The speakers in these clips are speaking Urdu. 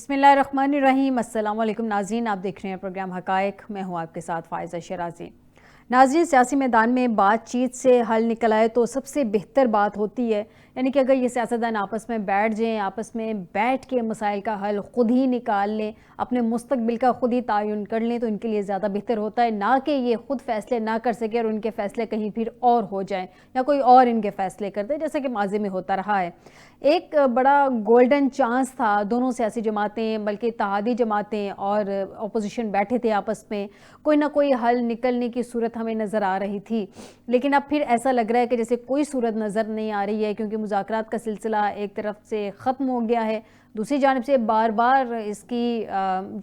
بسم اللہ الرحمن الرحیم۔ السلام علیکم ناظرین، آپ دیکھ رہے ہیں پروگرام حقائق، میں ہوں آپ کے ساتھ فائزہ شیرازی۔ ناظرین، سیاسی میدان میں بات چیت سے حل نکل آئے تو سب سے بہتر بات ہوتی ہے، یعنی کہ اگر یہ سیاستدان آپس میں بیٹھ جائیں، آپس میں بیٹھ کے مسائل کا حل خود ہی نکال لیں، اپنے مستقبل کا خود ہی تعین کر لیں تو ان کے لیے زیادہ بہتر ہوتا ہے، نہ کہ یہ خود فیصلے نہ کر سکے اور ان کے فیصلے کہیں پھر اور ہو جائیں یا کوئی اور ان کے فیصلے کر دے، جیسا کہ ماضی میں ہوتا رہا ہے۔ ایک بڑا گولڈن چانس تھا، دونوں سیاسی جماعتیں بلکہ اتحادی جماعتیں اور اپوزیشن بیٹھے تھے آپس میں، کوئی نہ کوئی حل نکلنے کی صورت ہمیں نظر آ رہی تھی، لیکن اب پھر ایسا لگ رہا ہے کہ جیسے کوئی صورت نظر نہیں آ رہی ہے، کیونکہ مذاکرات کا سلسلہ ایک طرف سے ختم ہو گیا ہے، دوسری جانب سے بار بار اس کی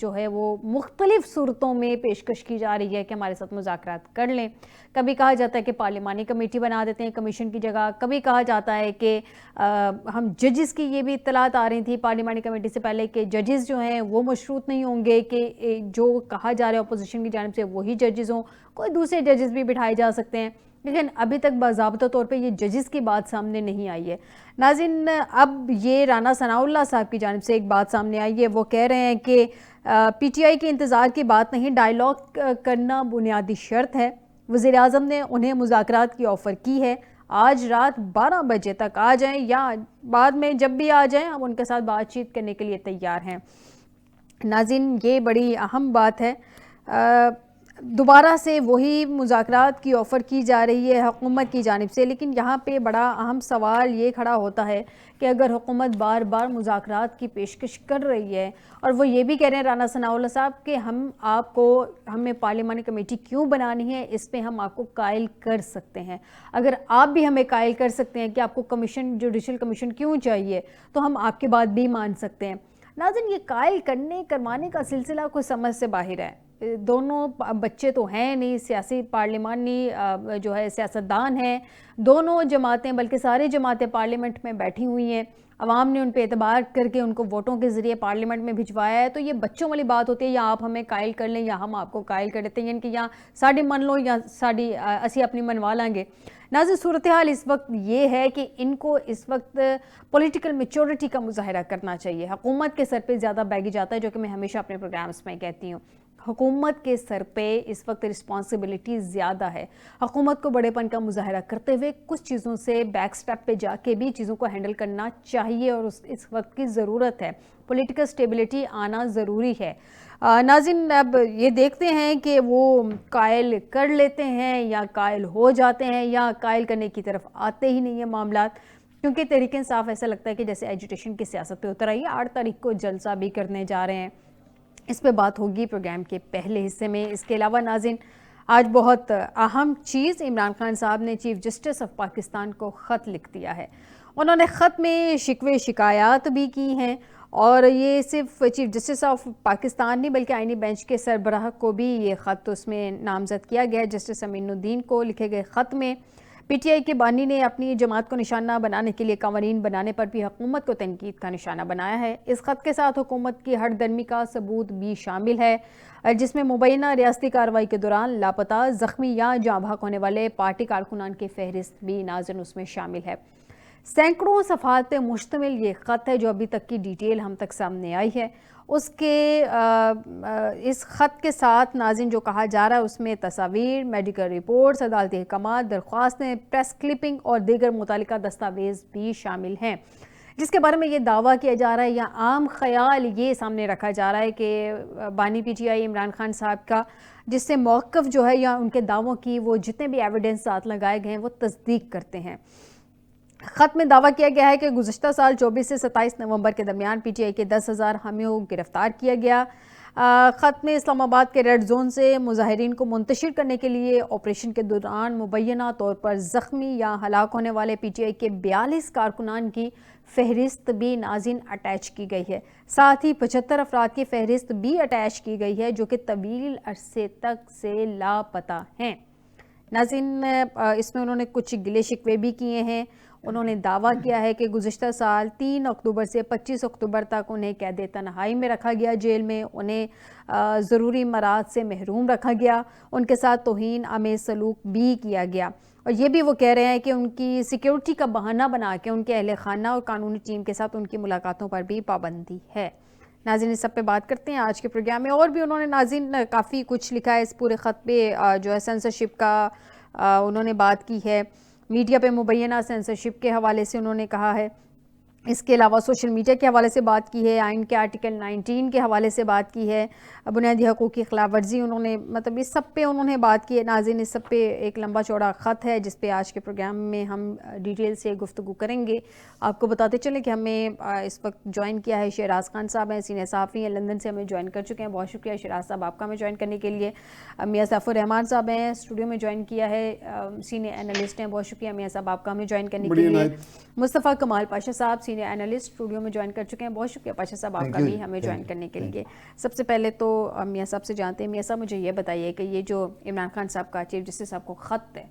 جو ہے وہ مختلف صورتوں میں پیشکش کی جا رہی ہے کہ ہمارے ساتھ مذاکرات کر لیں۔ کبھی کہا جاتا ہے کہ پارلیمانی کمیٹی بنا دیتے ہیں کمیشن کی جگہ، کبھی کہا جاتا ہے کہ ہم ججز کی یہ بھی اطلاعات آ رہی تھی پارلیمانی کمیٹی سے پہلے کہ ججز جو ہیں وہ مشروط نہیں ہوں گے کہ جو کہا جا رہا ہے اپوزیشن کی جانب سے وہی ججز ہوں، کوئی دوسرے ججز بھی بٹھائے جا سکتے ہیں، لیکن ابھی تک باضابطہ طور پہ یہ ججز کی بات سامنے نہیں آئی ہے۔ ناظرین، اب یہ رانا ثناء اللہ صاحب کی جانب سے ایک بات سامنے آئی ہے، وہ کہہ رہے ہیں کہ پی ٹی آئی کے انتظار کی بات نہیں، ڈائیلاگ کرنا بنیادی شرط ہے۔ وزیراعظم نے انہیں مذاکرات کی آفر کی ہے، آج رات 12 بجے تک آ جائیں یا بعد میں جب بھی آ جائیں، ہم ان کے ساتھ بات چیت کرنے کے لیے تیار ہیں۔ ناظرین، یہ بڑی اہم بات ہے، دوبارہ سے وہی مذاکرات کی آفر کی جا رہی ہے حکومت کی جانب سے، لیکن یہاں پہ بڑا اہم سوال یہ کھڑا ہوتا ہے کہ اگر حکومت بار بار مذاکرات کی پیشکش کر رہی ہے اور وہ یہ بھی کہہ رہے ہیں رانا ثناء اللہ صاحب کہ ہمیں پارلیمانی کمیٹی کیوں بنانی ہے، اس پہ ہم آپ کو قائل کر سکتے ہیں، اگر آپ بھی ہمیں قائل کر سکتے ہیں کہ آپ کو کمیشن، جوڈیشل کمیشن کیوں چاہیے، تو ہم آپ کی بات بھی مان سکتے ہیں۔ ناظرین، یہ قائل کروانے کا سلسلہ کوئی سمجھ سے باہر ہے، دونوں بچے تو ہیں نہیں، سیاسی پارلیمانی جو ہے سیاستدان ہیں، دونوں جماعتیں بلکہ ساری جماعتیں پارلیمنٹ میں بیٹھی ہوئی ہیں، عوام نے ان پہ اعتبار کر کے ان کو ووٹوں کے ذریعے پارلیمنٹ میں بھجوایا ہے، تو یہ بچوں والی بات ہوتی ہے، یا آپ ہمیں قائل کر لیں یا ہم آپ کو قائل کر دیتے ہیں، یعنی کہ یا ساڑی من لو یا اسی اپنی منوا لیں گے۔ ناظرین، صورتحال اس وقت یہ ہے کہ ان کو اس وقت پولیٹیکل میچورٹی کا مظاہرہ کرنا چاہیے، حکومت کے سر پہ زیادہ بیگی جاتا ہے، جو کہ میں ہمیشہ اپنے پروگرامز میں کہتی ہوں، حکومت کے سر پہ اس وقت رسپانسبلٹی زیادہ ہے، حکومت کو بڑے پن کا مظاہرہ کرتے ہوئے کچھ چیزوں سے بیک سٹیپ پہ جا کے بھی چیزوں کو ہینڈل کرنا چاہیے، اور اس وقت کی ضرورت ہے، پولیٹیکل سٹیبلٹی آنا ضروری ہے۔ ناظرین، اب یہ دیکھتے ہیں کہ وہ قائل کر لیتے ہیں یا قائل ہو جاتے ہیں یا قائل کرنے کی طرف آتے ہی نہیں ہیں معاملات، کیونکہ تحریک انصاف ایسا لگتا ہے کہ جیسے ایجوٹیشن کی سیاست پہ اتر آئی ہے، 8 تاریخ کو جلسہ بھی کرنے جا رہے ہیں، اس پہ بات ہوگی پروگرام کے پہلے حصے میں۔ اس کے علاوہ ناظرین، آج بہت اہم چیز، عمران خان صاحب نے چیف جسٹس آف پاکستان کو خط لکھ دیا ہے، انہوں نے خط میں شکوے شکایات بھی کی ہیں، اور یہ صرف چیف جسٹس آف پاکستان نہیں بلکہ آئینی بینچ کے سربراہ کو بھی یہ خط اس میں نامزد کیا گیا ہے۔ جسٹس امین الدین کو لکھے گئے خط میں پی ٹی آئی کے بانی نے اپنی جماعت کو نشانہ بنانے کے لیے قوانین بنانے پر بھی حکومت کو تنقید کا نشانہ بنایا ہے۔ اس خط کے ساتھ حکومت کی ہٹ درمی کا ثبوت بھی شامل ہے، جس میں مبینہ ریاستی کارروائی کے دوران لاپتہ، زخمی یا جاں بحق ہونے والے پارٹی کارکنان کی فہرست بھی ناظرین اس میں شامل ہے۔ سینکڑوں صفحات پہ مشتمل یہ خط ہے جو ابھی تک کی ڈیٹیل ہم تک سامنے آئی ہے۔ اس خط کے ساتھ ناظرین جو کہا جا رہا ہے اس میں تصاویر، میڈیکل رپورٹس، عدالتی احکامات، درخواستیں، پریس کلپنگ اور دیگر متعلقہ دستاویز بھی شامل ہیں، جس کے بارے میں یہ دعویٰ کیا جا رہا ہے یا عام خیال یہ سامنے رکھا جا رہا ہے کہ بانی P T I Imran Khan صاحب کا جس سے موقف جو ہے یا ان کے دعووں کی وہ جتنے بھی ایویڈنس ساتھ لگائے گئے ہیں وہ تصدیق کرتے ہیں۔ خط میں دعویٰ کیا گیا ہے کہ گزشتہ سال 24 سے 27 نومبر کے درمیان پی ٹی آئی کے 10,000 حامیوں کو گرفتار کیا گیا۔ خط میں اسلام آباد کے ریڈ زون سے مظاہرین کو منتشر کرنے کے لیے آپریشن کے دوران مبینہ طور پر زخمی یا ہلاک ہونے والے پی ٹی آئی کے 42 کارکنان کی فہرست بھی ناظرین اٹیچ کی گئی ہے، ساتھ ہی 75 افراد کی فہرست بھی اٹیچ کی گئی ہے جو کہ طویل عرصے تک سے لاپتہ ہیں۔ ناظرین، اس میں انہوں نے کچھ گلے شکوے بھی کیے ہیں، انہوں نے دعویٰ کیا ہے کہ گزشتہ سال 3 اکتوبر سے 25 اکتوبر تک انہیں قید تنہائی میں رکھا گیا، جیل میں انہیں ضروری امورات سے محروم رکھا گیا، ان کے ساتھ توہین آمیز سلوک بھی کیا گیا، اور یہ بھی وہ کہہ رہے ہیں کہ ان کی سیکیورٹی کا بہانہ بنا کے ان کے اہل خانہ اور قانونی ٹیم کے ساتھ ان کی ملاقاتوں پر بھی پابندی ہے۔ ناظرین اس سب پہ بات کرتے ہیں آج کے پروگرام میں. اور بھی انہوں نے ناظرین کافی کچھ لکھا ہے اس پورے خط پہ, جو ہے سینسرشپ کا انہوں نے بات کی ہے, میڈیا پہ مبینہ سینسرشپ کے حوالے سے انہوں نے کہا ہے, اس کے علاوہ سوشل میڈیا کے حوالے سے بات کی ہے, آئین کے آرٹیکل 19 کے حوالے سے بات کی ہے, بنیادی حقوق کی خلاف ورزی انہوں نے, مطلب اس سب پہ انہوں نے بات کی ہے. ناظرین اس سب پہ ایک لمبا چوڑا خط ہے جس پہ آج کے پروگرام میں ہم ڈیٹیل سے گفتگو کریں گے. آپ کو بتاتے چلیں کہ ہمیں اس وقت جوائن کیا ہے شہراز خان صاحب ہیں, سینئر صحافی ہیں, لندن سے ہمیں جوائن کر چکے ہیں. بہت شکریہ شہراز صاحب آپ کا ہمیں جوائن کرنے کے لیے. میاں سیف الرحمان صاحب ہیں, اسٹوڈیو میں جوائن کیا ہے, سینئر اینالسٹ ہیں. بہت شکریہ میاں صاحب آپ کا ہمیں جوائن کرنے کے لیے. مصطفیٰ کمال پاشا صاحب سینئر اینالسٹ اسٹوڈیو میں جوائن کر چکے ہیں. بہت شکریہ پاشا صاحب آپ کا بھی ہمیں جوائن کرنے کے لیے. سب سے پہلے تو میاں صاحب سے جانتے ہیں. میاں صاحب مجھے یہ بتائیے کہ یہ جو عمران خان صاحب کا چیف جسٹس صاحب کو خط ہے,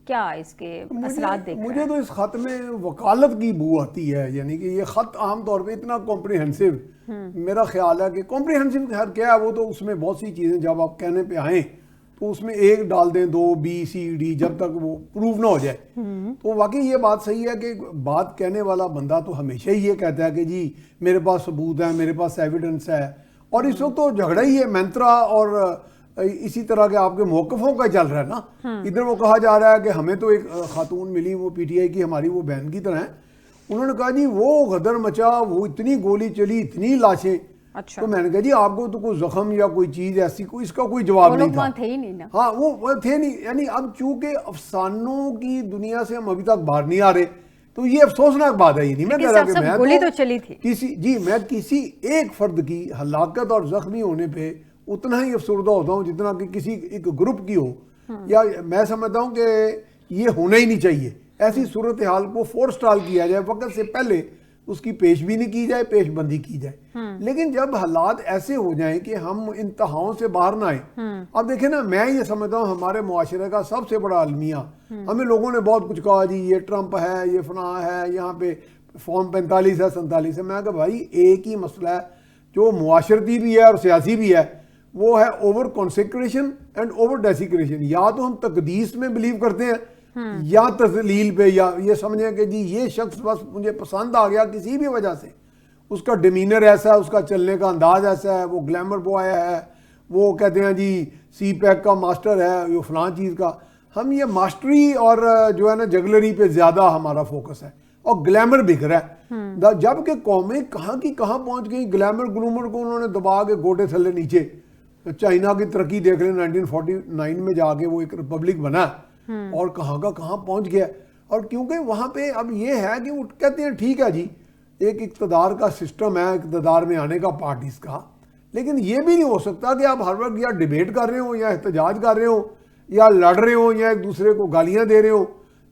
کیا اس کے اثرات دیکھ رہے ہیں؟ مجھے تو اس خط میں وکالت کی بو آتی ہے. یعنی کہ یہ خط عام طور پہ اتنا کمپریہنسو, میرا خیال ہے کہ کمپریہنسو خیر کیا ہے, وہ تو اس میں بہت سی چیزیں جب آپ کہنے پہ آئیں تو اس میں ایک ڈال دیں, 2 B C D جب تک وہ پروف نہ ہو جائے. تو واقعی یہ بات صحیح ہے کہ بات کہنے والا بندہ تو ہمیشہ ہی یہ کہتا ہے کہ جی میرے پاس ثبوت ہے, میرے پاس ایویڈنس ہے. اور اس وقت تو جھگڑا ہی ہے منترا اور اسی طرح کے آپ کے موقفوں کا چل رہا ہے نا. ادھر وہ کہا جا رہا ہے کہ ہمیں تو ایک خاتون ملی, وہ پی ٹی آئی کی ہماری وہ بہن کی طرح ہیں, انہوں نے کہا جی وہ غدر مچا, وہ اتنی گولی چلی, اتنی لاشیں. تو میں نے کہا جی آپ کو تو کوئی زخم یا کوئی چیز ایسی کوئی اس کا کوئی جواب نہیں تھا. ہاں وہ تھے نہیں. یعنی اب چونکہ افسانوں کی دنیا سے ہم ابھی تک باہر نہیں آ رہے, تو یہ افسوسناک بات ہے. یہ نہیں میں کہہ رہا کہ میں کسی ایک فرد کی ہلاکت اور زخمی ہونے پہ اتنا ہی افسردہ ہوتا ہوں جتنا کہ کسی ایک گروپ کی ہو. یا میں سمجھتا ہوں کہ یہ ہونا ہی نہیں چاہیے. ایسی صورتحال کو فورس ٹال کیا جائے, وقت سے پہلے اس کی پیش بھی نہیں کی جائے, پیش بندی کی جائے. لیکن جب حالات ایسے ہو جائیں کہ ہم انتہاؤں سے باہر نہ آئیں. اب دیکھیں نا, میں یہ سمجھتا ہوں ہمارے معاشرے کا سب سے بڑا المیہ, ہمیں لوگوں نے بہت کچھ کہا جی یہ ٹرمپ ہے, یہ فلاں ہے, یہاں پہ فارم 45 ہے 47 ہے. میں کہا بھائی ایک ہی مسئلہ ہے جو معاشرتی بھی ہے اور سیاسی بھی ہے, وہ ہے اوور کانسیکریشن اینڈ اوور ڈیسیکریشن. یا تو ہم تقدیس میں بلیو کرتے ہیں یا تذلیل پہ, یا یہ سمجھیں کہ جی یہ شخص بس مجھے پسند آ گیا کسی بھی وجہ سے, اس کا ڈیمینر ایسا ہے, اس کا چلنے کا انداز ایسا ہے, وہ گلیمر بوائے ہے, وہ کہتے ہیں جی سی پیک کا ماسٹر ہے, یہ فلاں چیز کا. ہم یہ ماسٹری اور جو ہے نا جگلری پہ زیادہ ہمارا فوکس ہے, اور گلیمر بک رہا ہے. جبکہ قومیں کہاں کی کہاں پہنچ گئی. گلیمر گلومر کو انہوں نے دبا کے گوٹے تھلے نیچے. چائنا کی ترقی دیکھ لیں, 1949 میں جا کے وہ ایک ریپبلک بنا اور کہاں کا کہاں پہنچ گیا. اور کیونکہ وہاں پہ اب یہ ہے کہ وہ کہتے ہیں ٹھیک ہے جی ایک اقتدار کا سسٹم ہے, اقتدار میں آنے کا پارٹیز کا, لیکن یہ بھی نہیں ہو سکتا کہ آپ ہر وقت یا ڈیبیٹ کر رہے ہوں یا احتجاج کر رہے ہوں یا لڑ رہے ہوں یا ایک دوسرے کو گالیاں دے رہے ہوں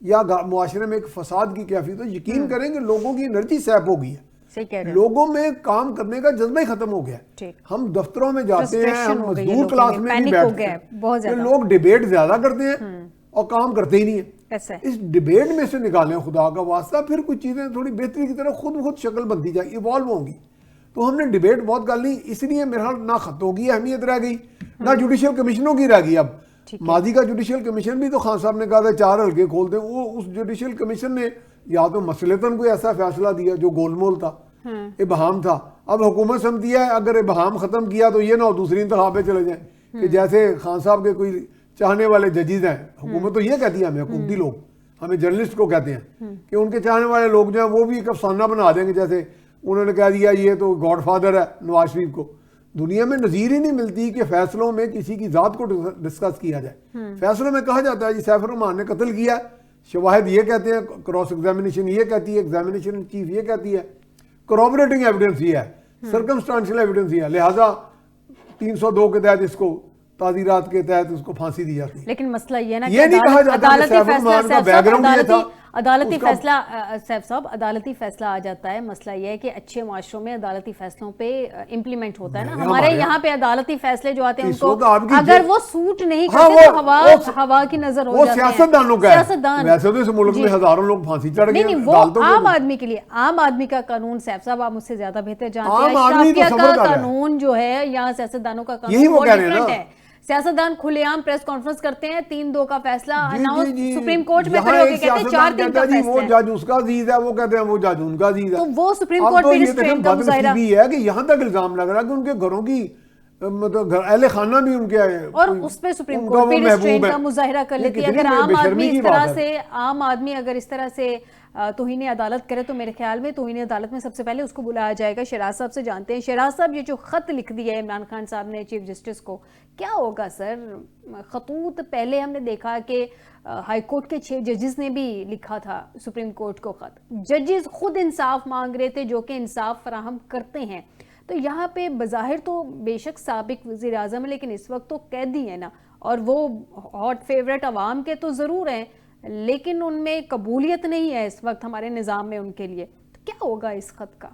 یا معاشرے میں ایک فساد کی کیفیت. تو یقین کریں کہ لوگوں کی انرجی سیپ ہو گئی ہے, لوگوں میں کام کرنے کا جذبہ ہی ختم ہو گیا. ہم دفتروں میں جاتے ہیں, ہم مزدور کلاس میں نہیں بیٹھتے ہیں, لوگ ڈیبیٹ زیادہ کرتے ہیں اور کام کرتے ہی نہیں ہیں. اس ڈیبیٹ میں سے نکالیں خدا کا واسطہ, پھر کچھ چیزیں تھوڑی بہتری کی طرف خود بخود شکل بنتی جائیں, ایوالو ہوں گی. تو ہم نے ڈیبیٹ بہت کر لی, اس لیے میرے خیال نہ خطوں کی اہمیت رہ گئی نہ جوڈیشل کمیشنوں کی رہ گئی. اب ماضی کا جوڈیشل کمیشن بھی تو خان صاحب نے کہا تھا 4 حلقے کھول دیں, وہ اس جوڈیشل کمیشن نے یا تو مسلطن کوئی ایسا فیصلہ دیا جو گول مول تھا, ابہام تھا. اب حکومت سمجھتی ہے اگر ابہام ختم کیا تو یہ نہ ہو دوسری انتخاب پہ چلے جائیں, کہ جیسے خان صاحب کے کوئی چاہنے والے ججز ہیں. حکومت تو یہ کہتی ہے, ہمیں حکومتی لوگ, ہمیں جرنلسٹ کو کہتے ہیں کہ ان کے چاہنے والے لوگ جو ہیں وہ بھی ایک افسانہ بنا دیں گے, جیسے انہوں نے کہہ دیا یہ تو گاڈ فادر ہے نواز شریف کو. دنیا میں نظیر ہی نہیں ملتی کہ فیصلوں میں کسی کی ذات کو ڈسکس کیا جائے. فیصلوں میں کہا جاتا ہے جی سیف الرحمان نے قتل کیا, شواہد یہ کہتے ہیں, کراس ایگزامینیشن یہ کہتی ہے, ایگزامینیشن چیف یہ کہتی ہے, کروبریٹنگ ایویڈنس یہ ہے, سرکمسٹانشل ایویڈنس یہ ہے, لہٰذا 302 کے تحت اس کو تعزیرات کے تحت اس کو پھانسی دی جاتی ہے. لیکن مسئلہ یہ نا کہ عدالتی فیصلہ سیف صاحب عدالتی فیصلہ آ جاتا ہے. مسئلہ یہ ہے کہ اچھے معاشروں میں عدالتی فیصلوں پہ امپلیمنٹ ہوتا ہے نا. ہمارے یہاں پہ عدالتی فیصلے جو آتے ہیں ان کو اگر وہ سوٹ نہیں کرتے تو ہوا کی نظر ہو جاتے ہیں. سیاست دانوں کا ہے, ویسے تو اس ملک میں ہزاروں لوگ پھانسی چڑھ گئے. نہیں, وہ عام آدمی کے لیے, عام آدمی کا قانون سیف صاحب آپ مجھ سے زیادہ بہتر جانتے ہیں, اشرافیہ کا قانون جو ہے یا سیاست دانوں کا قانون وہ ڈفرینٹ ہے. سیاستدان کھلے عام پریس کانفرنس کرتے ہیں 3-2 کا فیصلہ جی اناؤنس جی جی سپریم کورٹ میں یہاں کھڑے ہو کے ایک کہتے ہیں 4-3 کا جی وہ فیصلہ ہے، جج اس کا عزیز ہے، وہ کہتے ہیں وہ جج ان کا عزیز ہے. تو وہ سپریم اب کورٹ تو پہ یہ دیکھیں ریسٹرین کا بد مظاہرہ، نصیبی ہے کہ یہاں تک الزام لگ رہا ہے کہ ان کے گھروں کی مطلب اہل خانہ بھی ان کے اور اس پہ سپریم ان کا کورٹ وہ پہ محبوب ریسٹرین ہے. کا مظاہرہ کر یہ لیتی ہے. کتنی اگر عام بے آدمی شرمی اس کی طرح بات ہے. سے اگر اس طرح سے توہین عدالت کرے تو میرے خیال میں توہین عدالت میں سب سے پہلے اس کو بلایا جائے گا. شیراز صاحب سے جانتے ہیں. شیراز صاحب، یہ جو خط لکھ دیا ہے عمران خان صاحب نے چیف جسٹس کو، کیا ہوگا سر؟ خطوط پہلے ہم نے دیکھا کہ ہائی کورٹ کے 6 ججز نے بھی لکھا تھا سپریم کورٹ کو خط. ججز خود انصاف مانگ رہے تھے جو کہ انصاف فراہم کرتے ہیں. تو یہاں پہ بظاہر تو بے شک سابق وزیر اعظم ہے، لیکن اس وقت تو قیدی ہیں نا، اور وہ ہاٹ فیورٹ عوام کے تو ضرور ہیں، لیکن ان میں قبولیت نہیں ہے اس وقت ہمارے نظام میں ان کے لیے. تو کیا ہوگا اس خط کا؟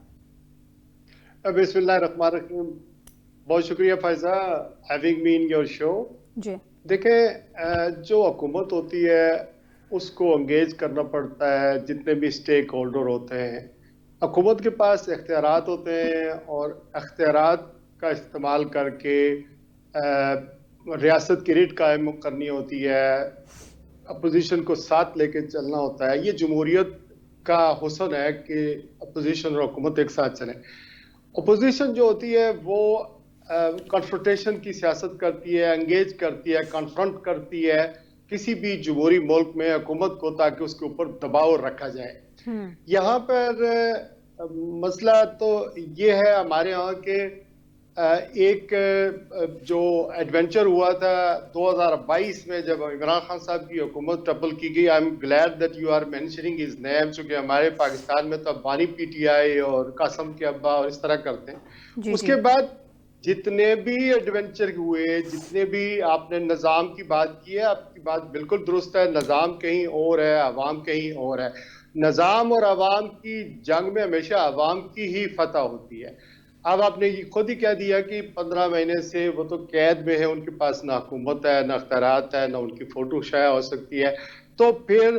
بسم اللہ الرحمن الرحیم. بہت شکریہ Faiza having me in your show. جی دیکھیں، جو حکومت ہوتی ہے اس کو انگیج کرنا پڑتا ہے جتنے بھی اسٹیک ہولڈر ہوتے ہیں. حکومت کے پاس اختیارات ہوتے ہیں اور اختیارات کا استعمال کر کے ریاست کی ریٹ قائم کرنی ہوتی ہے، اپوزیشن کو ساتھ لے کے چلنا ہوتا ہے. یہ جمہوریت کا حسن ہے کہ اپوزیشن اور حکومت ایک ساتھ چلیں. اپوزیشن جو ہوتی ہے وہ کنفرنٹیشن کی سیاست کرتی ہے، انگیج کرتی ہے، کنفرنٹ کرتی ہے کسی بھی جمہوری ملک میں حکومت کو تاکہ اس کے اوپر دباؤ رکھا جائے. یہاں پر مسئلہ تو یہ ہے ہمارے یہاں کہ ایک جو ایڈونچر ہوا تھا 2022 میں جب عمران خان صاحب کی حکومت ٹپل کی گئی. I am glad that you are mentioning his name, چونکہ ہمارے پاکستان میں تو ابانی پی ٹی آئی اور قاسم کے ابا اور اس طرح کرتے ہیں. اس کے بعد جتنے بھی ایڈونچر ہوئے، جتنے بھی آپ نے نظام کی بات کی ہے، آپ کی بات بالکل درست ہے. نظام کہیں اور ہے، عوام کہیں اور ہے. نظام اور عوام کی جنگ میں ہمیشہ عوام کی ہی فتح ہوتی ہے. اب آپ نے خود ہی کہہ دیا کہ 15 مہینے سے وہ تو قید میں ہے، ان کے پاس نہ حکومت ہے، نہ اختیارات ہے، نہ ان کی فوٹو شائع ہو سکتی ہے. تو پھر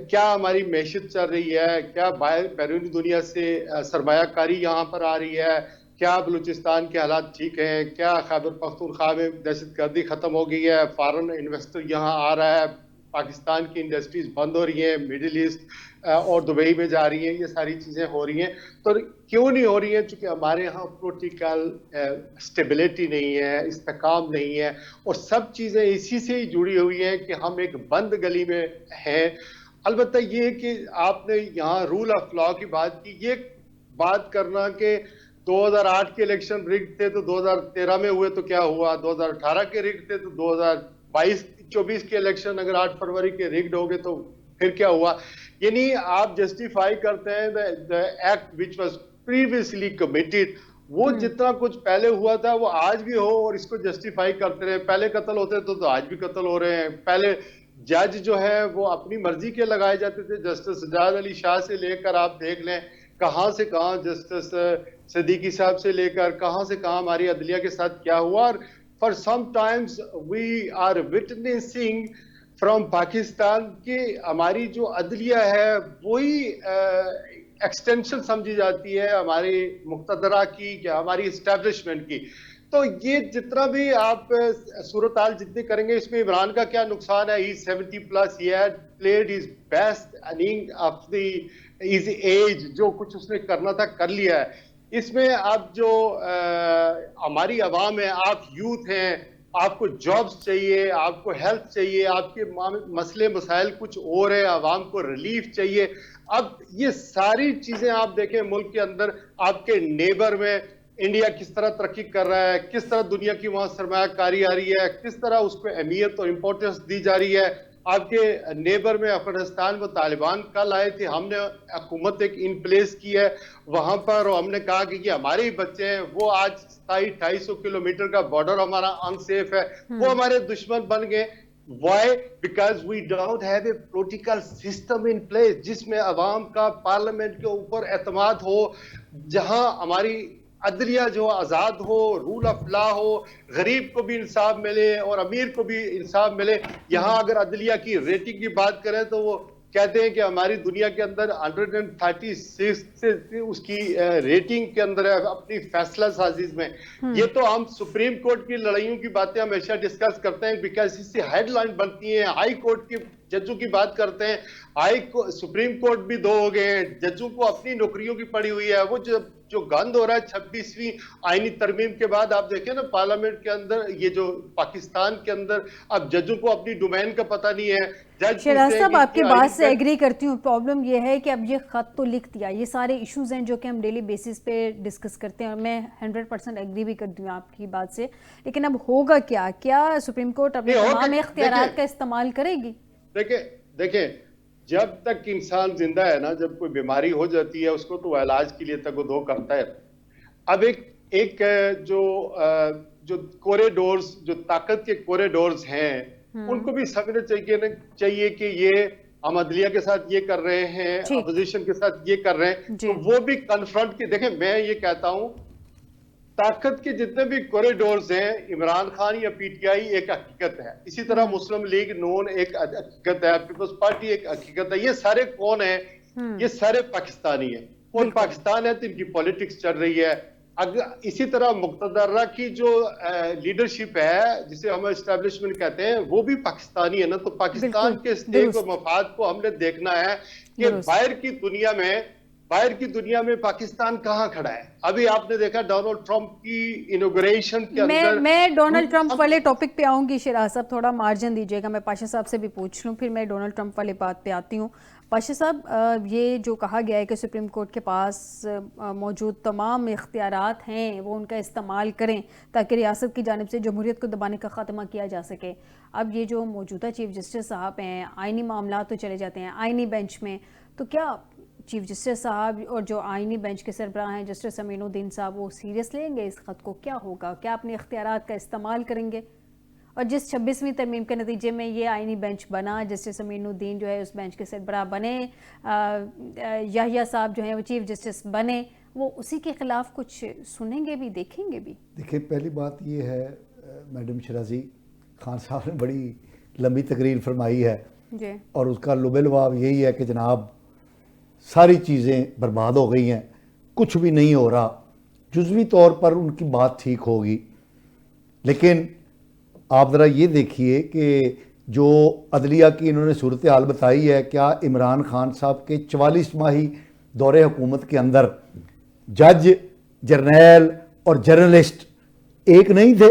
کیا ہماری معیشت چل رہی ہے؟ کیا بیرونی دنیا سے سرمایہ کاری یہاں پر آ رہی ہے؟ کیا بلوچستان کے حالات ٹھیک ہیں؟ کیا خیبر پختونخوا میں دہشت گردی ختم ہو گئی ہے؟ فارن انویسٹر یہاں آ رہا ہے؟ پاکستان کی انڈسٹریز بند ہو رہی ہیں، مڈل ایسٹ اور دبئی میں جا رہی ہیں. یہ ساری چیزیں ہو رہی ہیں. تو کیوں نہیں ہو رہی ہیں؟ چونکہ ہمارے ہاں پولیٹیکل اسٹیبلٹی نہیں ہے، استحکام نہیں ہے، اور سب چیزیں اسی سے ہی جڑی ہوئی ہیں کہ ہم ایک بند گلی میں ہیں. البتہ یہ کہ آپ نے یہاں رول آف لا کی بات کی، یہ بات کرنا کہ 2008 کے الیکشن رگڈ تھے تو 2013 میں ہوئے تو کیا ہوا، 2018 کے رگڈ تھے تو 2022-24 کے الیکشن اگر 8 فروری کے رگڈ ہو گئے تو پھر کیا ہوا. یعنی آپ جسٹیفائی کرتے ہیں the act which was previously committed. وہ جتنا کچھ پہلے ہوا تھا وہ آج بھی ہو اور اس کو جسٹیفائی کرتے رہے. پہلے قتل ہوتے تو آج بھی قتل ہو رہے ہیں. پہلے جج جو ہے وہ اپنی مرضی کے لگائے جاتے تھے. جسٹس سجاد علی شاہ سے لے کر آپ دیکھ لیں کہاں سے کہاں، جسٹس صدیقی صاحب سے لے کر کہاں سے کہاں ہماری عدلیہ کے ساتھ کیا ہوا. اور for sometimes we are witnessing from Pakistan کہ ہماری جو عدلیہ ہے وہی ایکسٹینشن سمجھی جاتی ہے ہماری مقتدرہ کی یا ہماری اسٹیبلشمنٹ کی. تو یہ جتنا بھی آپ صورتحال جتنی کریں گے، اس میں عمران کا کیا نقصان ہے؟ He's 70+. He had played his best inning of his age. جو کچھ اس نے کرنا تھا کر لیا ہے. اس میں آپ جو ہماری عوام ہے، آپ یوتھ ہیں، آپ کو جابز چاہیے، آپ کو ہیلتھ چاہیے، آپ کے مسئلے مسائل کچھ اور ہیں، عوام کو ریلیف چاہیے. اب یہ ساری چیزیں آپ دیکھیں ملک کے اندر، آپ کے نیبر میں انڈیا کس طرح ترقی کر رہا ہے، کس طرح دنیا کی وہاں سرمایہ کاری آ رہی ہے، کس طرح اس کو اہمیت اور امپورٹنس دی جا رہی ہے. آپ کے نیبر میں افغانستان وہ طالبان کل آئے تھے، ہم نے حکومت ایک ان پلیس کی ہے وہاں پر، اور ہم نے کہا کہ یہ ہمارے ہی بچے ہیں. وہ آج 250 کلومیٹر کا بارڈر ہمارا انسیف ہے، وہ ہمارے دشمن بن گئے. Why? Because we don't have a political system in place جس میں عوام کا پارلیمنٹ کے اوپر اعتماد ہو، جہاں ہماری عدلیہ جو آزاد ہو، رول آف لا ہو، غریب کو بھی انصاف ملے اور امیر کو بھی انصاف ملے. یہاں اگر عدلیہ کی ریٹنگ کی بات کریں تو وہ کہتے ہیں کہ ہماری دنیا کے اندر 136 سے اس کی ریٹنگ کے اندر ہے اپنی فیصلہ سازی میں. یہ تو ہم سپریم کورٹ کی لڑائیوں کی باتیں ہمیشہ ڈسکس کرتے ہیں بیکاز اس سے ہیڈ لائن بنتی ہیں. ہائی کورٹ کی ججوں کی بات کرتے ہیں, سپریم کورٹ بھی 2 ہو گئے ہیں, ججوں کو اپنی نوکریوں کی پڑی ہوئی ہے. وہ جو گند ہو رہا ہے 26ویں آئینی ترمیم کے بعد, آپ دیکھیں نا پارلیمنٹ کے اندر یہ جو پاکستان کے اندر اب ججوں کو اپنی ڈومین کا پتہ نہیں ہے. شہراز صاحب آپ کی بات سے ایگری کرتی ہوں. پرابلم یہ ہے کہ اب یہ خط تو لکھ دیا, یہ سارے ایشوز ہیں جو کہ ہم ڈیلی بیسس پہ ڈسکس کرتے ہیں, اور میں 100% ایگری بھی کرتی ہوں آپ کی بات سے. لیکن اب ہوگا کیا سپریم کورٹ اپنے تمام اختیارات کا استعمال کرے گی؟ دیکھیں جب تک انسان زندہ ہے نا, جب کوئی بیماری ہو جاتی ہے اس کو تو علاج کے لیے تگ و دو کرتا ہے. اب ایک جو کوریڈورز, جو طاقت کے کوریڈورز ہیں, ان کو بھی سمجھنا چاہیے کہ یہ ہم عدلیہ کے ساتھ یہ کر رہے ہیں, اپوزیشن کے ساتھ یہ کر رہے ہیں, تو وہ بھی کنفرنٹ کی. دیکھیں میں یہ کہتا ہوں طاقت کے جتنے بھی کوریڈورز ہیں, عمران خان یا پی ٹی آئی ایک حقیقت ہے, اسی طرح مسلم لیگ نون ایک حقیقت ہے, پیپلز پارٹی ایک حقیقت ہے. یہ سارے کون ہیں؟ یہ سارے پاکستانی ہیں, اور پاکستان ہے تو ان کی پولیٹکس چل رہی ہے. اسی طرح مقتدرہ کی جو لیڈرشپ ہے جسے ہم اسٹیبلشمنٹ کہتے ہیں, وہ بھی پاکستانی ہے نا. تو پاکستان کے اسٹیک اور مفاد کو ہم نے دیکھنا ہے کہ باہر کی دنیا میں پاکستان کہاں کھڑا ہے. ابھی آپ نے دیکھا ڈونلڈ ٹرمپ کی انوگریشن کے اندر, میں ڈونلڈ ٹرمپ والے ٹاپک پہ آؤں گی. شہراز صاحب تھوڑا مارجن دیجیے گا, میں پاشا صاحب سے بھی پوچھ لوں, پھر میں ڈونلڈ ٹرمپ والے بات پہ آتی ہوں. پاشا صاحب, یہ جو کہا گیا ہے کہ سپریم کورٹ کے پاس موجود تمام اختیارات ہیں وہ ان کا استعمال کریں تاکہ ریاست کی جانب سے جمہوریت کو دبانے کا خاتمہ کیا جا سکے. اب یہ جو موجودہ چیف جسٹس صاحب ہیں, آئینی معاملات تو چلے جاتے ہیں آئینی بینچ میں, تو کیا چیف جسٹس صاحب اور جو آئینی بینچ کے سربراہ ہیں جسٹس امین الدین صاحب, وہ سیریس لیں گے اس خط کو؟ کیا ہوگا, کیا اپنے اختیارات کا استعمال کریں گے؟ اور جس 26ویں ترمیم کے نتیجے میں یہ آئینی بینچ بنا, جسٹس امین الدین جو ہے اس بینچ کے سربراہ بنے, یحییٰ صاحب جو ہیں وہ چیف جسٹس بنے, وہ اسی کے خلاف کچھ سنیں گے بھی, دیکھیں گے بھی؟ دیکھیں پہلی بات یہ ہے میڈم شرازی, خان صاحب نے بڑی لمبی تقریر فرمائی ہے جی, اور اس کا لب لباب یہی ہے کہ جناب ساری چیزیں برباد ہو گئی ہیں, کچھ بھی نہیں ہو رہا. جزوی طور پر ان کی بات ٹھیک ہوگی, لیکن آپ ذرا یہ دیکھیے کہ جو عدلیہ کی انہوں نے صورتحال بتائی ہے, کیا عمران خان صاحب کے 44 ماہی دور حکومت کے اندر جج, جرنیل اور جرنلسٹ ایک نہیں تھے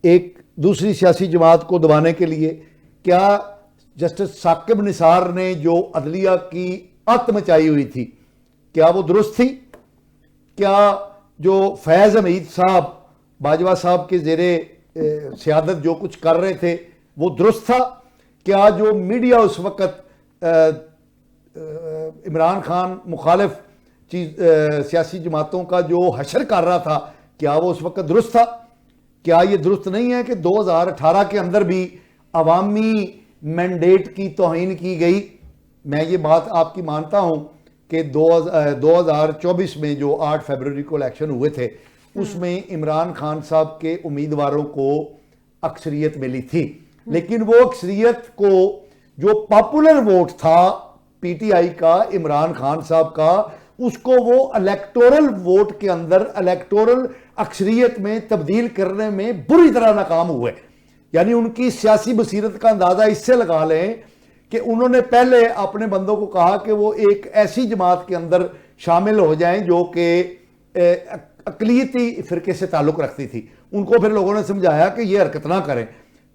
ایک دوسری سیاسی جماعت کو دبانے کے لیے؟ کیا جسٹس ثاقب نثار نے جو عدلیہ کی آت مچائی ہوئی تھی, کیا وہ درست تھی؟ کیا جو فیض حمید صاحب باجوہ صاحب کے زیر سیادت جو کچھ کر رہے تھے وہ درست تھا؟ کیا جو میڈیا اس وقت عمران خان مخالف سیاسی جماعتوں کا جو حشر کر رہا تھا, کیا وہ اس وقت درست تھا؟ کیا یہ درست نہیں ہے کہ 2018 کے اندر بھی عوامی مینڈیٹ کی توہین کی گئی؟ میں یہ بات آپ کی مانتا ہوں کہ 2024 میں جو 8 فروری کو الیکشن ہوئے تھے اس میں عمران خان صاحب کے امیدواروں کو اکثریت ملی تھی, لیکن وہ اکثریت کو جو پاپولر ووٹ تھا پی ٹی آئی کا, عمران خان صاحب کا, اس کو وہ الیکٹورل ووٹ کے اندر الیکٹورل اکثریت میں تبدیل کرنے میں بری طرح ناکام ہوئے. یعنی ان کی سیاسی بصیرت کا اندازہ اس سے لگا لیں کہ انہوں نے پہلے اپنے بندوں کو کہا کہ وہ ایک ایسی جماعت کے اندر شامل ہو جائیں جو کہ اقلیتی فرقے سے تعلق رکھتی تھی. ان کو پھر لوگوں نے سمجھایا کہ یہ حرکت نہ کریں.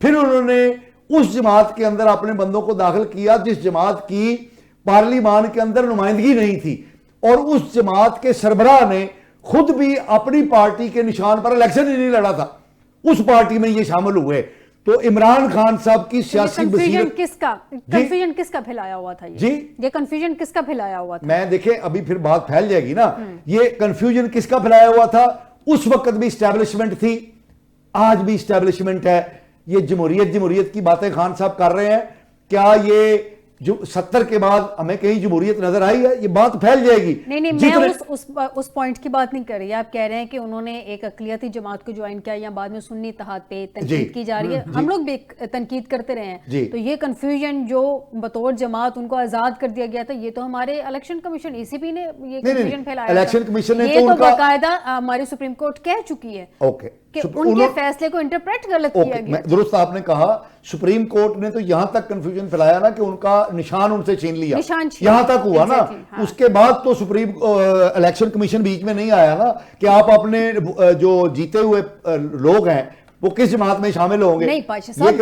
پھر انہوں نے اس جماعت کے اندر اپنے بندوں کو داخل کیا جس جماعت کی پارلیمان کے اندر نمائندگی نہیں تھی, اور اس جماعت کے سربراہ نے خود بھی اپنی پارٹی کے نشان پر الیکشن ہی نہیں لڑا تھا, اس پارٹی میں یہ شامل ہوئے. تو عمران خان صاحب کی سیاسی بصیرت کنفیوژن کس کا پھیلایا ہوا تھا؟ یہ کنفیوژن کس کا پھیلایا ہوا تھا؟ میں دیکھیں ابھی پھر بات پھیل جائے گی نا. یہ کنفیوژن کس کا پھیلایا ہوا تھا؟ اس وقت بھی اسٹیبلشمنٹ تھی, آج بھی اسٹیبلشمنٹ ہے. یہ جمہوریت کی باتیں خان صاحب کر رہے ہیں, کیا یہ جو 70 کے بعد ہمیں کہیں جمہوریت نظر آئی ہے؟ یہ بات پھیل جائے گی. نہیں میں اس پوائنٹ کی بات نہیں کر رہی. آپ کہہ رہے ہیں کہ انہوں نے ایک اقلیتی جماعت کو جوائن کیا یا بعد میں سنی اتحاد پہ تنقید کی جا رہی ہے. ہم لوگ بھی تنقید کرتے رہے ہیں. تو یہ کنفیوژن جو بطور جماعت ان کو آزاد کر دیا گیا تھا, یہ تو ہمارے الیکشن کمیشن ای سی پی نے یہ کنفیوژن پھیلایا. الیکشن کمیشن نے یہ تو باقاعدہ ہماری سپریم کورٹ کہہ چکی ہے کہ ان کے فیصلے کو انٹرپریٹ غلط کیا گیا. درست آپ نے کہا, سپریم کورٹ نے تو یہاں تک کنفیوژن پھیلایا نا کہ ان کا نشان ان سے چھین لیا, یہاں تک ہوا نا. اس کے بعد تو سپریم الیکشن کمیشن بیچ میں نہیں آیا نا کہ آپ اپنے جو جیتے ہوئے لوگ ہیں وہ کس جماعت میں شامل ہوں گے. نہیں پاشا صاحب,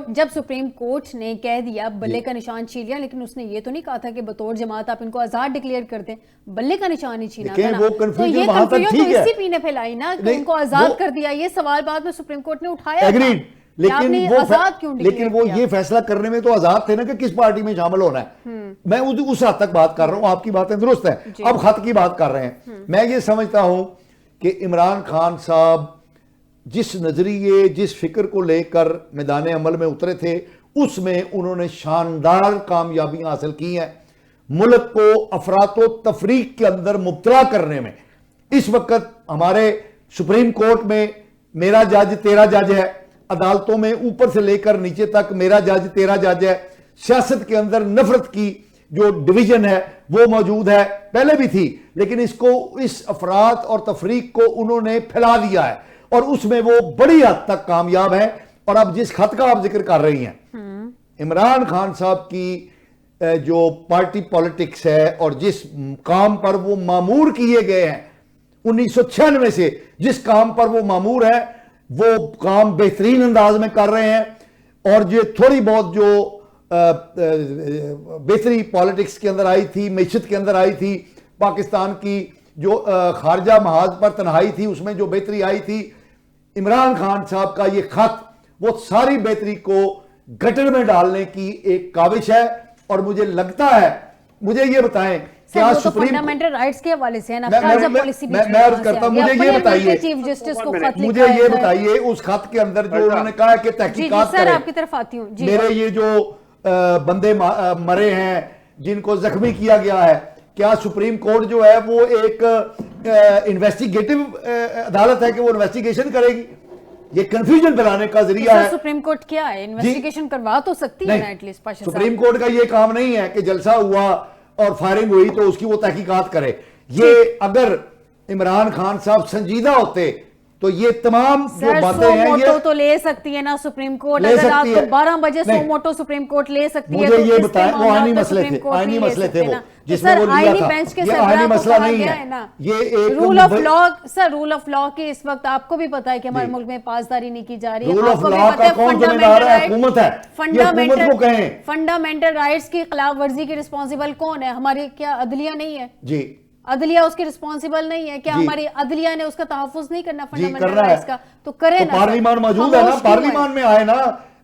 جب سپریم کورٹ نے کہہ دیا بلے کا نشان چھین لیا, لیکن اس نے یہ تو نہیں کہا تھا کہ بطور جماعت آپ ان کو آزاد ڈکلیئر کر دیں. بلے کا نشان ہی چھینا تھا نا. تو یہ کنفیوژن تو اسی پی نے پھیلائی نا کہ ان کو آزاد کر دیا. یہ سوال بعد میں سپریم کورٹ نے اٹھایا تھا. لیکن وہ یہ فیصلہ کرنے میں تو آزاد تھے نا کہ کس پارٹی میں شامل ہونا ہے. میں اس حد تک بات کر رہا ہوں, آپ کی باتیں درست ہیں. اب خط کی بات کر رہے ہیں. میں یہ سمجھتا ہوں کہ عمران خان صاحب جس نظریے جس فکر کو لے کر میدان عمل میں اترے تھے, اس میں انہوں نے شاندار کامیابیاں حاصل کی ہیں. ملک کو افراط و تفریق کے اندر مبتلا کرنے میں اس وقت ہمارے سپریم کورٹ میں میرا جج تیرا جج ہے, عدالتوں میں اوپر سے لے کر نیچے تک میرا جج تیرا جج ہے. سیاست کے اندر نفرت کی جو ڈویژن ہے وہ موجود ہے, پہلے بھی تھی, لیکن اس افراط اور تفریق کو انہوں نے پھیلا دیا ہے اور اس میں وہ بڑی حد تک کامیاب ہیں. اور اب جس خط کا آپ ذکر کر رہی ہیں, عمران خان صاحب کی جو پارٹی پالیٹکس ہے اور جس کام پر وہ مامور کیے گئے ہیں 1996 سے, جس کام پر وہ مامور ہے وہ کام بہترین انداز میں کر رہے ہیں. اور یہ تھوڑی بہت جو بہتری پالیٹکس کے اندر آئی تھی, معیشت کے اندر آئی تھی, پاکستان کی جو خارجہ محاذ پر تنہائی تھی اس میں جو بہتری آئی تھی, عمران خان صاحب کا یہ خط وہ ساری بہتری کو گٹر میں ڈالنے کی ایک کاوش ہے. اور مجھے لگتا ہے, مجھے یہ بتائیں کیا سپریم فنڈامنٹل رائٹس کے حوالے سے میں عرض کرتا ہوں, مجھے یہ بتائیے اس خط کے اندر جو انہوں نے کہا کہ تحقیقات کریں. آپ کی طرف آتی ہوں. میرے یہ جو بندے مرے ہیں جن کو زخمی کیا گیا ہے, کیا سپریم کورٹ جو ہے وہ ایک انویسٹیگیٹو عدالت ہے کہ وہ انویسٹیگیشن کرے گی؟ یہ کنفیوژن پھیلانے کا ذریعہ ہے. سپریم کورٹ کیا ہے, انویسٹیگیشن کروا تو سکتی ہے نا ایٹ لیسٹ. سپریم کورٹ کا یہ کام نہیں ہے کہ جلسہ ہوا اور فائرنگ ہوئی تو اس کی وہ تحقیقات کرے. یہ اگر عمران خان صاحب سنجیدہ ہوتے تو یہ تمام جو باتیں ہیں یہ تو لے سکتی ہے نا سپریم کورٹ. اگر رات کو 12 بجے سو موٹو سپریم کورٹ لے سکتی ہے. مجھے یہ بتائیں, وہ آئینی مسئلے تھے وہ جس میں وہ لیا تھا. یہ آئینی مسئلہ نہیں ہے, یہ ایک rule of law. Sir rule of law کے اس وقت آپ کو بھی پتا ہے کہ ہمارے ملک میں پاسداری نہیں کی جا رہی ہے. رول آف لا کا کون ذمہ دار ہے؟ حکومت ہے. یہ حکومت کو کہیں فنڈامنٹل رائٹس کی خلاف ورزی کی رسپانسبل کون ہے؟ ہماری کیا عدلیہ نہیں ہے؟ جی عدلیہ اس کی رسپانسبل نہیں ہے کیا؟ ہماری عدلیہ نے اس کا تحفظ نہیں کرنا فنڈامنٹل رائٹس کا؟ تو کرے نا. پارلیمان موجود ہے نا, پارلیمان میں آئے نا.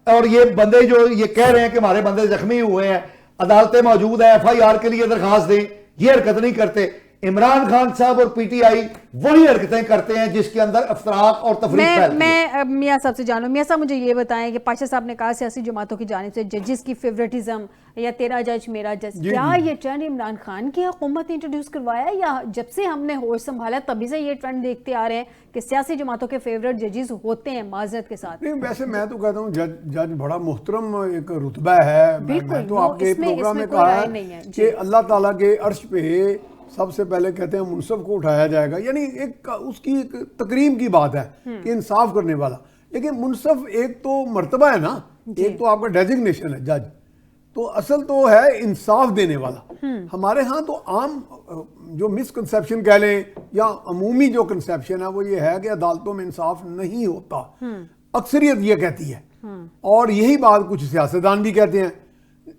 اور یہ بندے جو یہ کہہ رہے ہیں کہ ہمارے بندے زخمی ہوئے ہیں, عدالتیں موجود ہیں, ایف آئی آر کے لیے درخواست دیں, یہ حرکت نہیں کرتے. عمران خان صاحب اور پی ٹی آئی وہی حرکتیں کرتے ہیں جس کے اندر افتراق اور تفریق پھیلتی ہے. میں میاں صاحب سے جانوں. میاں صاحب مجھے یہ بتائیں کہ پاشا صاحب نے کہا سیاسی جماعتوں کی جانب سے ججز کی فیوریٹزم یا تیرا جج میرا جج, کیا یہ ٹرینڈ عمران خان کی حکومت نے انٹروڈیوس کروایا یا جب سے ہم نے ہوش سنبھالا تبھی سے یہ ٹرینڈ دیکھتے آ رہے ہیں کہ سیاسی جماعتوں کے فیوریٹ ججز ہوتے ہیں معذرت کے ساتھ؟ نہیں ویسے میں تو کہتا ہوں جج بڑا محترم ایک رتبہ ہے. میں تو آپ کے پروگرام میں کہا ہے کہ اللہ تعالیٰ کے عرش پہ سب سے پہلے کہتے ہیں منصف کو اٹھایا جائے گا, یعنی ایک اس کی ایک تکریم کی بات ہے کہ انصاف کرنے والا. لیکن منصف ایک تو مرتبہ ہے نا, ایک تو آپ کا ڈیزگنیشن ہے جج, تو اصل تو ہے انصاف دینے والا. ہمارے ہاں تو عام جو مسکنسیپشن کہہ لیں یا عمومی جو کنسیپشن ہے وہ یہ ہے کہ عدالتوں میں انصاف نہیں ہوتا. اکثریت یہ کہتی ہے اور یہی بات کچھ سیاستدان بھی کہتے ہیں.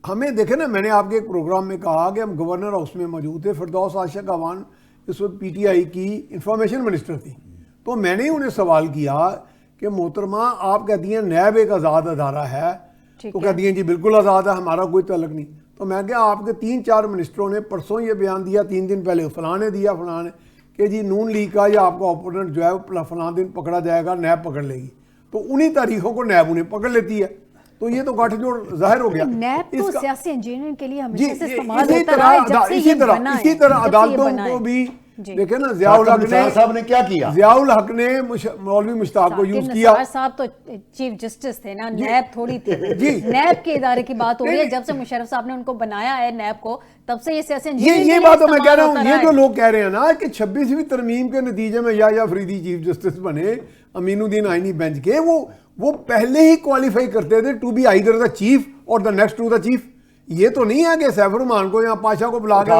ہمیں دیکھیں نا, میں نے آپ کے ایک پروگرام میں کہا کہ ہم گورنر ہاؤس میں موجود تھے, فردوس عاشق اعوان اس وقت پی ٹی آئی کی انفارمیشن منسٹر تھی, تو میں نے انہیں سوال کیا کہ محترمہ آپ کہتی ہیں نیب ایک آزاد ادارہ ہے, تو کہتی ہیں جی بالکل آزاد ہے, ہمارا کوئی تعلق نہیں. تو میں کہا آپ کے 3-4 منسٹروں نے پرسوں یہ بیان دیا, 3 دن پہلے فلاں نے دیا, فلاں نے, کہ جی نون لیگ کا یا آپ کا اپوننٹ جو ہے فلاں دن پکڑا جائے گا, نیب پکڑ لے گی. تو انہی تاریخوں کو نیب انہیں پکڑ لیتی ہے. تو یہ تو گاٹھ جوڑ ظاہر ہو گیا. نیب تو سیاسی انجینئرنگ کے لیے جی ہمیشہ سے استعمال ہوتا رہا ہے جب سے یہ بنا ہے. اسی طرح عدالتوں کو بھی دیکھیں نا, ضیاء الحق صاحب نے کیا کیا, ضیاء الحق نے مولوی مشتاق کو یوز کیا. صاحب تو چیف جسٹس تھے نا, نیب تھوڑی تھی. نیب کے ادارے کی بات ہو رہی ہے, جب سے مشرف صاحب نے ان کو بنایا ہے نیب کو, تب سے یہ سیاسی انجینئرنگ یہ بات تو میں کہہ رہا ہوں. یہ جو لوگ کہہ رہے ہیں نا کہ 26ویں ترمیم کے نتیجے میں یا افریدی چیف جسٹس بنے امین الدین آئینی بینچ کے, وہ پہلے ہی کوالیفائی کرتے تھے to be either the chief اور the next to the chief. یہ تو نہیں ہے کہ سیف الرحمان کو یا پاشا کو بلا کے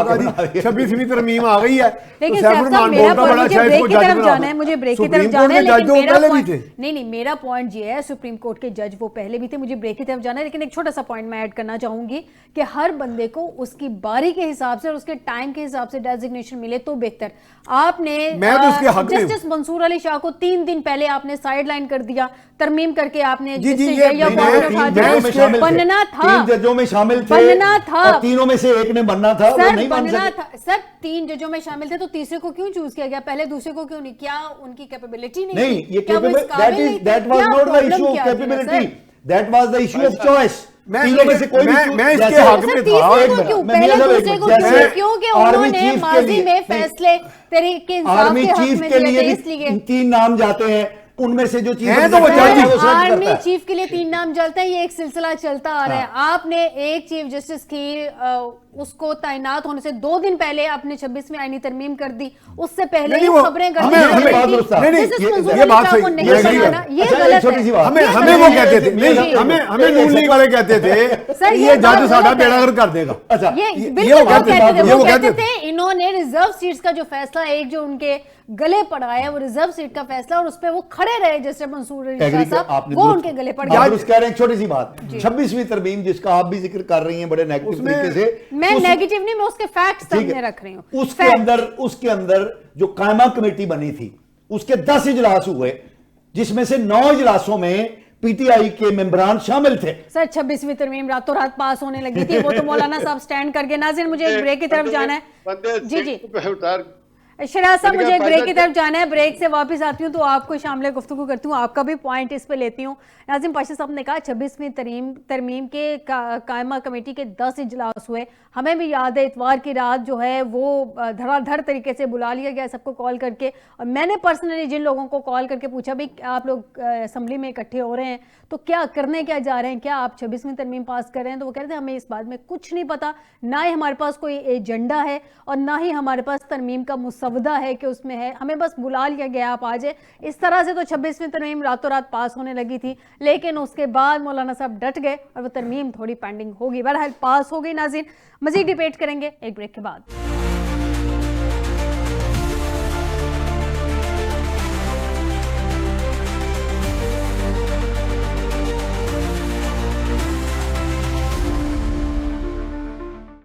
26ویں ترمیم آ گئی ہے لیکن سیف صاحب میرا پوائنٹ, مجھے بریک کی طرف جانا ہے, مجھے بریک کی طرف جانا ہے, لیکن میرا پوائنٹ نہیں, میرا پوائنٹ یہ ہے سپریم کورٹ کے جج وہ پہلے بھی تھے, مجھے بریک کی طرف جانا ہے. لیکن ایک چھوٹا سا پوائنٹ میں ایڈ کرنا چاہوں گی کہ ہر بندے کو اس کی باری کے حساب سے اور اس کے ٹائم کے حساب سے ڈیزگنیشن ملے تو بہتر. آپ نے جسٹس منصور علی شاہ کو 3 دن پہلے آپ نے سائیڈ لائن کر دیا, ترمیم کر کے آپ نے بننا تھا, ججوں میں شامل تھے, بننا تھا, تینوں میں سے ایک نے بننا تھا, وہ نہیں بن سکے. سر 3 ججوں میں شامل تھے تو تیسرے کو کیوں چوز کیا گیا, پہلے دوسرے کو کیوں نہیں, کیا ان کی کیپیبلٹی نہیں یہ that was not the issue of capability, that was the issue of choice. تینوں میں سے کوئی میں اس کے حق میں تھا. پہلے دوسرے کو کیونکہ انہوں نے ماضی میں فیصلے طریقے انصاف کے حق میں دیے تھے, اس لیے 3 نام جاتے ہیں, ان میں سے جو چیز آرمی چیف کے لیے 3 نام چلتے ہیں, یہ ایک سلسلہ چلتا آ رہا ہے. آپ نے ایک چیف جسٹس کی اس کو تعینات ہونے سے 2 دن پہلے آپ نے 26ویں آئینی ترمیم کر دی, اس سے پہلے ہی خبریں کر دی. یہ بات صحیح, ہمیں وہ کہتے تھے, ہمیں نون لیگ والے کہتے تھے یہ جج ساڈا بیڑا غرق کر دے گا. وہ کہتے تھے انہوں نے ریزرو سیٹس کا جو فیصلہ, ایک جو ان کے گلے پڑا ہے وہ ریزرو سیٹ کا فیصلہ, اور اس پہ وہ کھڑے رہے جسٹس منصور علی شاہ صاحب, وہ ان کے گلے پڑ گیا. آپ کہہ رہے ہیں ایک چھوٹی سی بات, 26ویں ترمیم جس کا آپ بھی ذکر کر رہی ہیں بڑے نیگیٹو طریقے سے, میں نیگیٹو نہیں, میں اس کے فیکٹس سامنے رکھ رہی ہوں. اس کے اندر جو قائمہ کمیٹی بنی تھی اس کے 10 اجلاس ہوئے, جس میں سے 9 اجلاسوں میں پی ٹی آئی کے ممبران شامل تھے. سر 26ویں ترمیم راتوں رات پاس ہونے لگی تھی, وہ تو مولانا صاحب سٹینڈ کر کے. ناظرین مجھے ایک بریک کی طرف جانا ہے. جی شراز صاحب مجھے ایک بریک کی طرف جانا ہے, بریک سے واپس آتی ہوں تو آپ کو شامل گفتگو کرتی ہوں, آپ کا بھی پوائنٹ اس پہ لیتی ہوں. ناظرین پاشا صاحب نے کہا 26ویں ترمیم کے قائمہ کمیٹی کے 10 اجلاس ہوئے. ہمیں بھی یاد ہے اتوار کی رات جو ہے وہ دھڑا دھڑ طریقے سے بلا لیا گیا سب کو کال کر کے, اور میں نے پرسنلی جن لوگوں کو کال کر کے پوچھا بھی آپ لوگ اسمبلی میں اکٹھے ہو رہے ہیں تو کیا کرنے کیا جا رہے ہیں, کیا آپ 26ویں ترمیم پاس کر رہے ہیں, تو وہ کہتے ہیں ہمیں اس بات میں کچھ نہیں پتا, نہ ہی ہمارے پاس کوئی ایجنڈا ہے اور نہ ہی ہمارے پاس ترمیم کا مسودہ ہے کہ اس میں ہے, ہمیں بس بلا لیا گیا آپ آ جائے. اس طرح سے تو 26ویں ترمیم راتوں رات پاس ہونے لگی تھی, لیکن اس کے بعد مولانا صاحب ڈٹ گئے اور وہ ترمیم تھوڑی پینڈنگ ہوگی, بہرحال پاس ہو گئی. ناظرین مزید ڈیبیٹ کریں گے ایک بریک کے بعد.